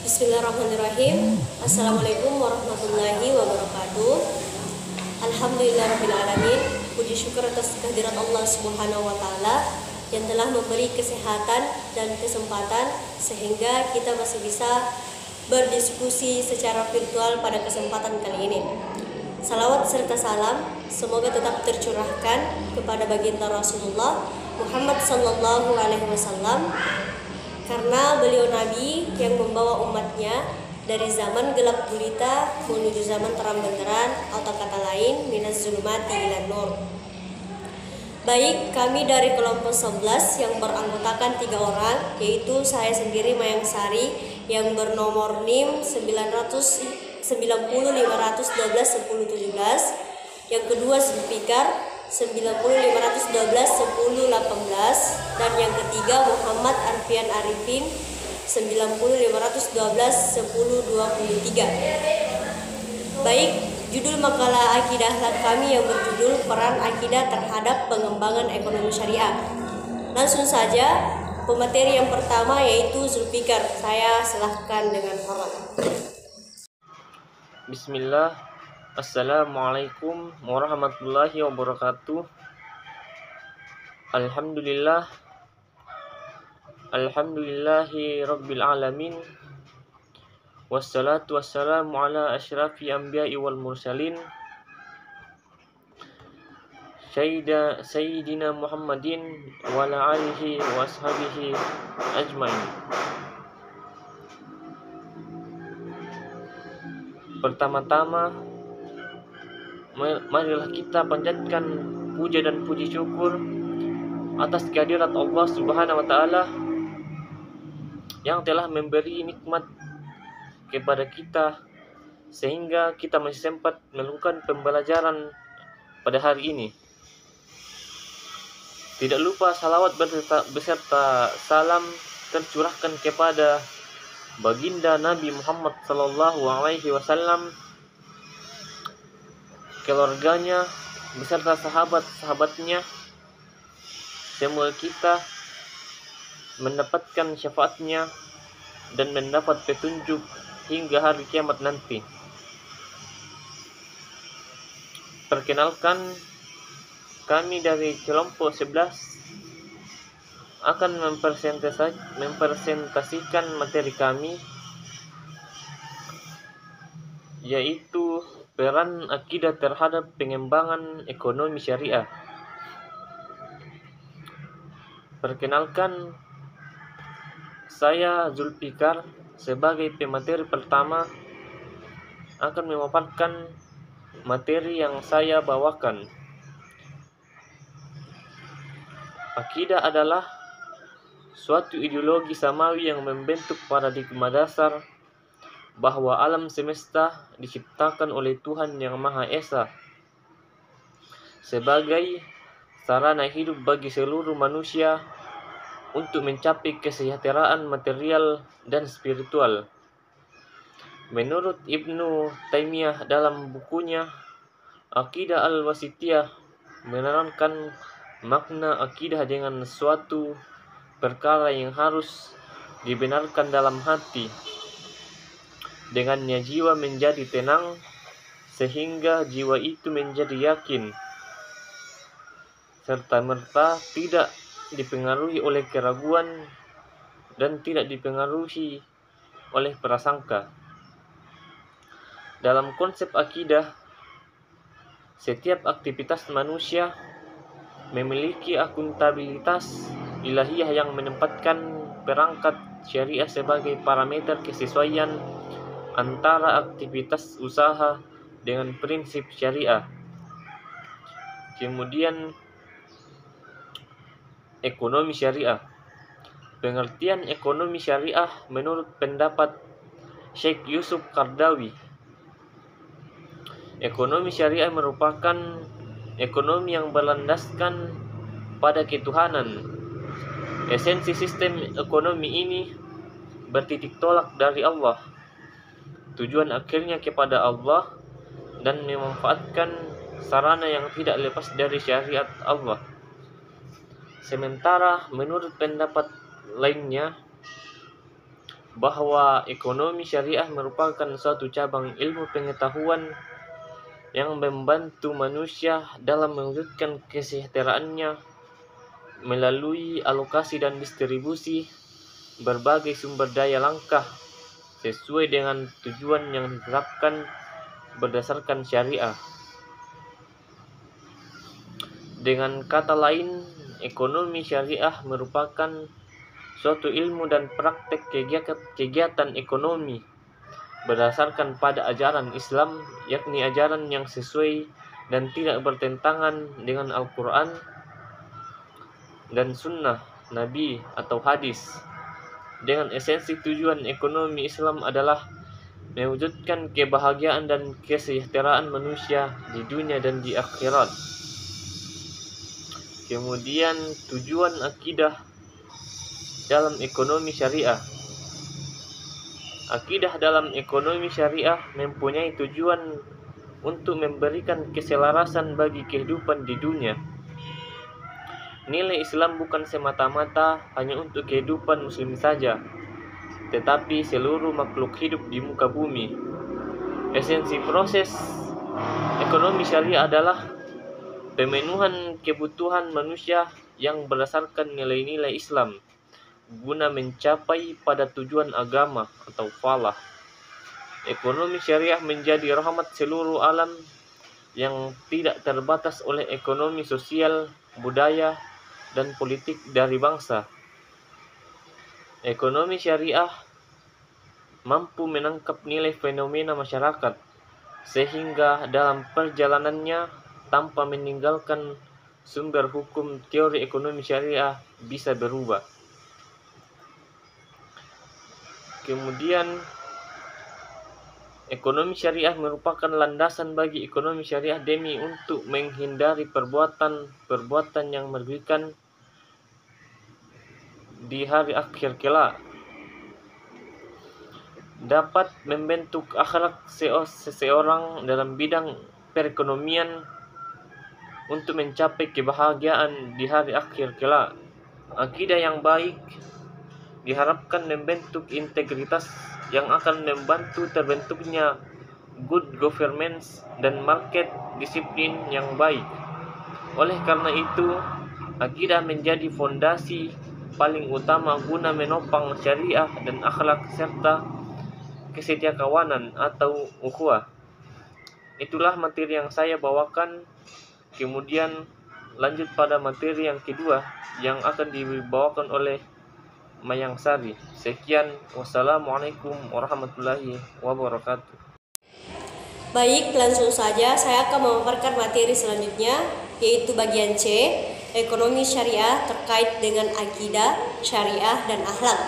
Bismillahirrahmanirrahim. Assalamualaikum warahmatullahi wabarakatuh. Alhamdulillahirrahmanirrahim. Puji syukur atas kehadirat Allah Subhanahu wa Ta'ala yang telah memberi kesehatan dan kesempatan sehingga kita masih bisa berdiskusi secara virtual pada kesempatan kali ini. Salawat serta salam semoga tetap tercurahkan kepada baginda Rasulullah Muhammad sallallahu alaihi wasallam, karena beliau nabi yang membawa umatnya dari zaman gelap gulita menuju zaman terang benderang, atau kata lain minaz zulumati ilan nur. Baik, kami dari kelompok 11 yang beranggotakan 3 orang, yaitu saya sendiri Mayang Sari yang bernomor NIM 990 512 10 17, yang kedua Zulfikar 90 512 10 18, dan yang ketiga Muhammad Arfian Arifin 90 512 10 23. Baik, judul makalah akidah kami yang berjudul Peran Akidah Terhadap Pengembangan Ekonomi Syariah. Langsung saja, pemateri yang pertama yaitu Zulfikar. Saya silahkan dengan hormat. Bismillah. Assalamualaikum warahmatullahi wabarakatuh. Alhamdulillahi rabbil alamin. Wassalatu wassalamu ala asyrafi anbiya'i wal mursalin, Sayyidina Muhammadin wa ala alihi wa ashabihi ajmain. Pertama-tama, marilah kita panjatkan puja dan puji syukur atas kehadirat Allah Subhanahu wa Ta'ala yang telah memberi nikmat kepada kita sehingga kita masih sempat melakukan pembelajaran pada hari ini. Tidak lupa salawat beserta salam tercurahkan kepada baginda Nabi Muhammad sallallahu alaihi wasallam, keluarganya beserta sahabat-sahabatnya. Semoga kita mendapatkan syafaatnya dan mendapat petunjuk hingga hari kiamat nanti. Perkenalkan, kami dari kelompok 11 akan mempresentasikan materi kami, yaitu peran akidah terhadap pengembangan ekonomi syariah. Perkenalkan, saya Zulfikar sebagai pemateri pertama akan memaparkan materi yang saya bawakan. Akidah adalah suatu ideologi samawi yang membentuk paradigma dasar bahwa alam semesta diciptakan oleh Tuhan yang Maha Esa sebagai sarana hidup bagi seluruh manusia untuk mencapai kesejahteraan material dan spiritual. Menurut Ibnu Taimiyah dalam bukunya Aqidah Al-Wasithiyah menerangkan makna akidah dengan suatu perkara yang harus dibenarkan dalam hati. Dengannya jiwa menjadi tenang sehingga jiwa itu menjadi yakin serta merta tidak dipengaruhi oleh keraguan dan tidak dipengaruhi oleh prasangka. Dalam konsep akidah, setiap aktivitas manusia memiliki akuntabilitas ilahiyah yang menempatkan perangkat syariah sebagai parameter kesesuaian antara aktivitas usaha dengan prinsip syariah. Kemudian, ekonomi syariah. Pengertian ekonomi syariah menurut pendapat Syekh Yusuf Qardawi, ekonomi syariah merupakan ekonomi yang berlandaskan pada ketuhanan. Esensi sistem ekonomi ini bertitik tolak dari Allah, tujuan akhirnya kepada Allah, dan memanfaatkan sarana yang tidak lepas dari syariat Allah. Sementara menurut pendapat lainnya, bahwa ekonomi syariah merupakan suatu cabang ilmu pengetahuan yang membantu manusia dalam mewujudkan kesejahteraannya melalui alokasi dan distribusi berbagai sumber daya langka sesuai dengan tujuan yang ditetapkan berdasarkan syariah. Dengan kata lain, ekonomi syariah merupakan suatu ilmu dan praktek kegiatan ekonomi berdasarkan pada ajaran Islam, yakni ajaran yang sesuai dan tidak bertentangan dengan Al-Quran dan Sunnah Nabi atau hadis. Dengan esensi tujuan ekonomi Islam adalah mewujudkan kebahagiaan dan kesejahteraan manusia di dunia dan di akhirat. Kemudian tujuan akidah dalam ekonomi syariah. Akidah dalam ekonomi syariah mempunyai tujuan untuk memberikan keselarasan bagi kehidupan di dunia. Nilai Islam bukan semata-mata hanya untuk kehidupan muslim saja, tetapi seluruh makhluk hidup di muka bumi. Esensi proses ekonomi syariah adalah pemenuhan kebutuhan manusia yang berdasarkan nilai-nilai Islam guna mencapai pada tujuan agama atau falah. Ekonomi syariah menjadi rahmat seluruh alam yang tidak terbatas oleh ekonomi sosial, budaya, dan politik dari bangsa. Ekonomi syariah mampu menangkap nilai fenomena masyarakat sehingga dalam perjalanannya tanpa meninggalkan sumber hukum teori ekonomi syariah bisa berubah. Kemudian ekonomi syariah merupakan landasan bagi ekonomi syariah demi untuk menghindari perbuatan yang merugikan di hari akhir kelak, dapat membentuk akhlak seseorang dalam bidang perekonomian untuk mencapai kebahagiaan di hari akhir kelak. Akidah yang baik diharapkan membentuk integritas yang akan membantu terbentuknya good governance dan market disiplin yang baik. Oleh karena itu, akidah menjadi fondasi paling utama guna menopang syariah dan akhlak serta kesetiakawanan atau ukhuwah. Itulah materi yang saya bawakan. Kemudian lanjut pada materi yang kedua yang akan dibawakan oleh Mayang Sari. Sekian, wassalamualaikum warahmatullahi wabarakatuh. Baik, langsung saja saya akan memaparkan materi selanjutnya, yaitu bagian C, ekonomi syariah terkait dengan akidah, syariah, dan akhlak.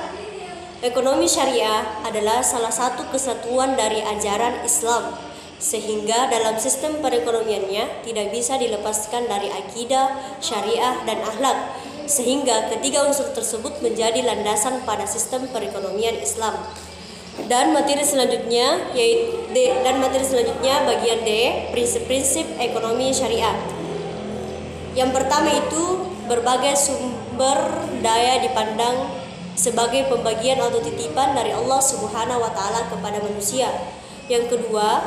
Ekonomi syariah adalah salah satu kesatuan dari ajaran Islam, sehingga dalam sistem perekonomiannya tidak bisa dilepaskan dari akidah, syariah, dan akhlak, sehingga ketiga unsur tersebut menjadi landasan pada sistem perekonomian Islam. Dan materi selanjutnya bagian D, prinsip-prinsip ekonomi syariah. Yang pertama itu berbagai sumber daya dipandang sebagai pembagian atau titipan dari Allah Subhanahu wa taala kepada manusia. Yang kedua,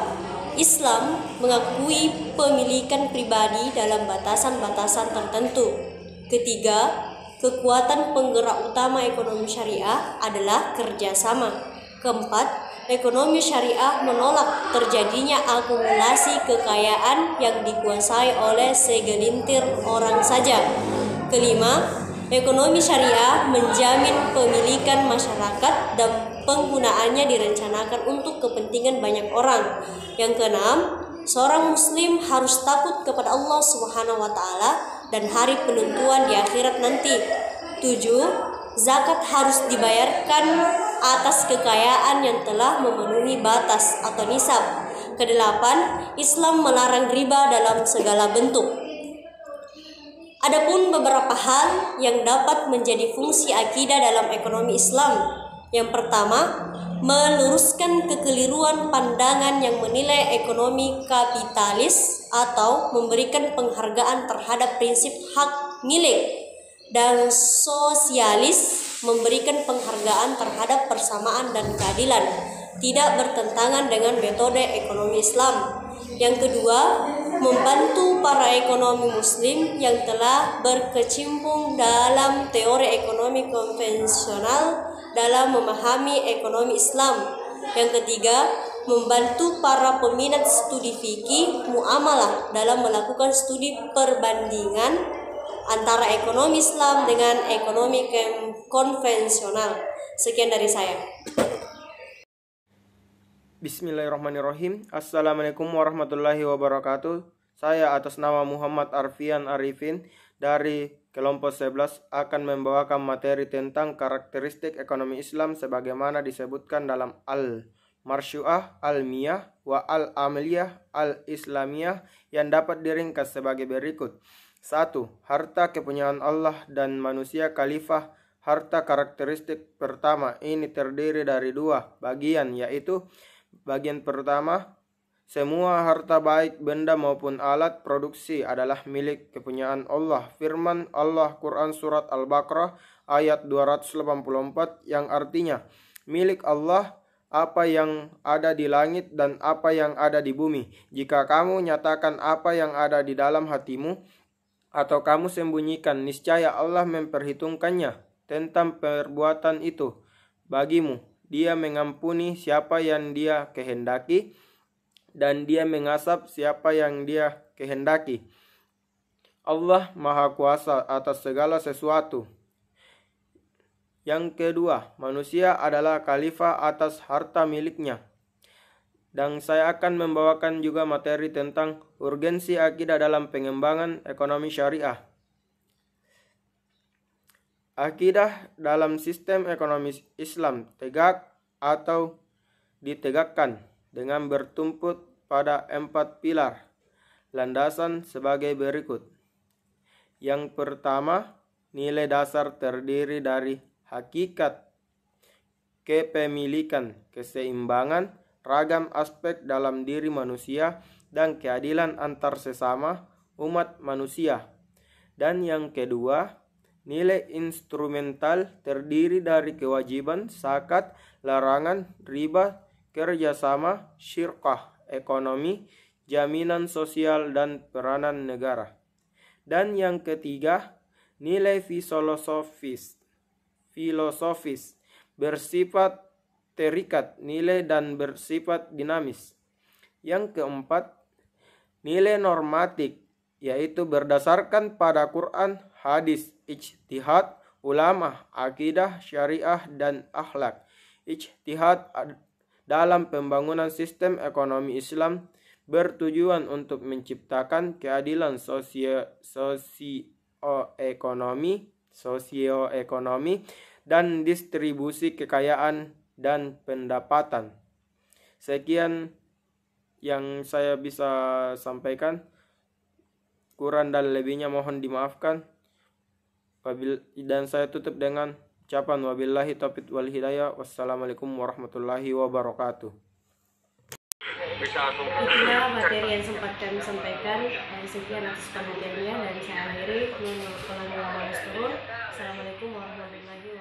Islam mengakui pemilikan pribadi dalam batasan-batasan tertentu. Ketiga, kekuatan penggerak utama ekonomi syariah adalah kerjasama. Keempat, ekonomi syariah menolak terjadinya akumulasi kekayaan yang dikuasai oleh segelintir orang saja. Kelima, ekonomi syariah menjamin pemilikan masyarakat dan penggunaannya direncanakan untuk kepentingan banyak orang. Yang keenam, seorang muslim harus takut kepada Allah Subhanahu wa taala dan hari penentuan di akhirat nanti. 7. Zakat harus dibayarkan atas kekayaan yang telah memenuhi batas atau nisab. Ke-8. Islam melarang riba dalam segala bentuk. Adapun beberapa hal yang dapat menjadi fungsi akidah dalam ekonomi Islam. Yang pertama, meluruskan kekeliruan pandangan yang menilai ekonomi kapitalis atau memberikan penghargaan terhadap prinsip hak milik dan sosialis memberikan penghargaan terhadap persamaan dan keadilan, tidak bertentangan dengan metode ekonomi Islam. Yang kedua, membantu para ekonomi muslim yang telah berkecimpung dalam teori ekonomi konvensional dalam memahami ekonomi Islam. Yang ketiga, membantu para peminat studi fikih muamalah dalam melakukan studi perbandingan antara ekonomi Islam dengan ekonomi konvensional. Sekian dari saya. Bismillahirrahmanirrahim. Assalamualaikum warahmatullahi wabarakatuh. Saya atas nama Muhammad Arfian Arifin dari kelompok 11 akan membawakan materi tentang karakteristik ekonomi Islam sebagaimana disebutkan dalam Al-Marshu'ah Al-Miyah wa Al-Amaliyah Al-Islamiyah yang dapat diringkas sebagai berikut. 1. Harta kepunyaan Allah dan manusia khalifah. Harta karakteristik pertama ini terdiri dari dua bagian, yaitu bagian pertama, semua harta baik benda maupun alat produksi adalah milik kepunyaan Allah. Firman Allah Quran Surat Al-Baqarah ayat 284 yang artinya, milik Allah apa yang ada di langit dan apa yang ada di bumi. Jika kamu nyatakan apa yang ada di dalam hatimu atau kamu sembunyikan, niscaya Allah memperhitungkannya tentang perbuatan itu bagimu. Dia mengampuni siapa yang Dia kehendaki dan Dia mengasap siapa yang Dia kehendaki. Allah Maha Kuasa atas segala sesuatu. Yang kedua, manusia adalah khalifah atas harta miliknya. Dan saya akan membawakan juga materi tentang urgensi akidah dalam pengembangan ekonomi syariah. Akidah dalam sistem ekonomi Islam tegak atau ditegakkan dengan bertumpu pada 4 pilar landasan sebagai berikut. Yang pertama, nilai dasar terdiri dari hakikat, kepemilikan, keseimbangan, ragam aspek dalam diri manusia, dan keadilan antar sesama umat manusia. Dan yang kedua, nilai instrumental terdiri dari kewajiban, zakat, larangan, riba, kerjasama, syirkah, ekonomi, jaminan sosial, dan peranan negara. Dan yang ketiga, nilai filosofis bersifat terikat, nilai dan bersifat dinamis. Yang keempat, nilai normatif, yaitu berdasarkan pada Quran, hadis, ijtihad, ulama, akidah, syariah, dan akhlak. Ijtihad dalam pembangunan sistem ekonomi Islam bertujuan untuk menciptakan keadilan sosioekonomi dan distribusi kekayaan dan pendapatan. Sekian yang saya bisa sampaikan. Kurang dan lebihnya mohon dimaafkan. Dan saya tutup dengan ucapan wabillahi taufiq wal hidayah. Wassalamualaikum warahmatullahi wabarakatuh. Itulah materi yang sempat kami sampaikan. Sekian atas perhatiannya dan saya akhiri. Assalamualaikum warahmatullahi wabarakatuh.